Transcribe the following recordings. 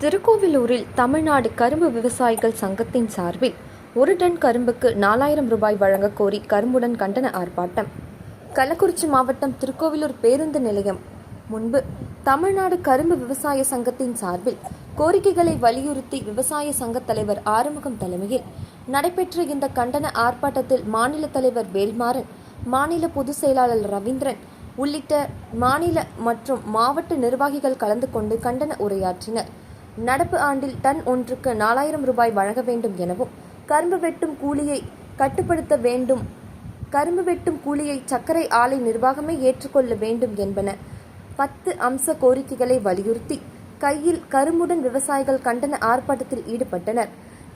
திருக்கோவிலூரில் தமிழ்நாடு கரும்பு விவசாயிகள் சங்கத்தின் சார்பில் 1 டன் கரும்புக்கு 4000 ரூபாய் வழங்க கோரி கரும்புடன் கண்டன ஆர்ப்பாட்டம். கள்ளக்குறிச்சி மாவட்டம் திருக்கோவிலூர் பேருந்து நிலையம் முன்பு தமிழ்நாடு கரும்பு விவசாய சங்கத்தின் சார்பில் கோரிக்கைகளை வலியுறுத்தி விவசாய சங்க தலைவர் ஆறுமுகம் தலைமையில் நடைபெற்ற இந்த கண்டன ஆர்ப்பாட்டத்தில் மாநில தலைவர் வேல்மாறன், மாநில பொதுச் செயலாளர் ரவீந்திரன் உள்ளிட்ட மாநில மற்றும் மாவட்ட நிர்வாகிகள் கலந்து கொண்டு கண்டன உரையாற்றினர். நடப்பு ஆண்டில் டன் ஒன்றுக்கு 4000 ரூபாய் வழங்க வேண்டும் எனவும், கரும்பு வெட்டும் கூலியை கட்டுப்படுத்த வேண்டும், கரும்பு வெட்டும் கூலியை சர்க்கரை ஆலை நிர்வாகமே ஏற்றுக்கொள்ள வேண்டும் என்பன 10 அம்ச கோரிக்கைகளை வலியுறுத்தி கையில் கரும்புடன் விவசாயிகள் கண்டன ஆர்ப்பாட்டத்தில் ஈடுபட்டனர்.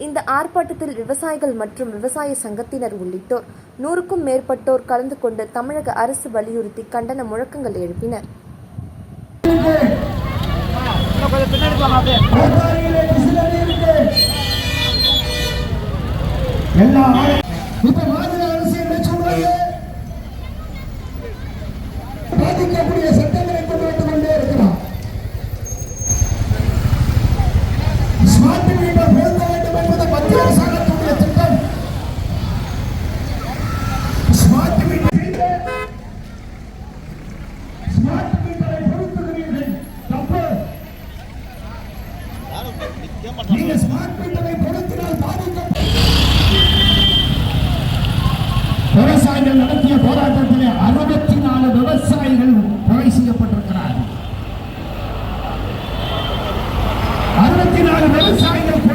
இந்த ஆர்ப்பாட்டத்தில் விவசாயிகள் மற்றும் விவசாய சங்கத்தினர் உள்ளிட்டோர் 100க்கும் மேற்பட்டோர் கலந்து கொண்டு தமிழக அரசு வலியுறுத்தி கண்டன முழக்கங்கள் எழுப்பினர். பாதிக்கக்கூடிய சட்டங்களை கொண்டு வந்து கொண்டே இருக்கிறார். ஸ்மார்ட் மீட்டர் பொருத்த வேண்டும் என்பது மத்திய அரசாங்கத்துடைய திட்டம். ஸ்மார்ட் மீட்டரை பொருத்துகிறீர்கள், தப்பு. நீங்கள் ஸ்மார்ட் மீட்டரை பொருத்தினால் விவசாயிகள் நடத்திய போராட்டத்திலே 64 விவசாயிகள் கொலை செய்யப்பட்டிருக்கிறார்கள். 64 விவசாயிகள்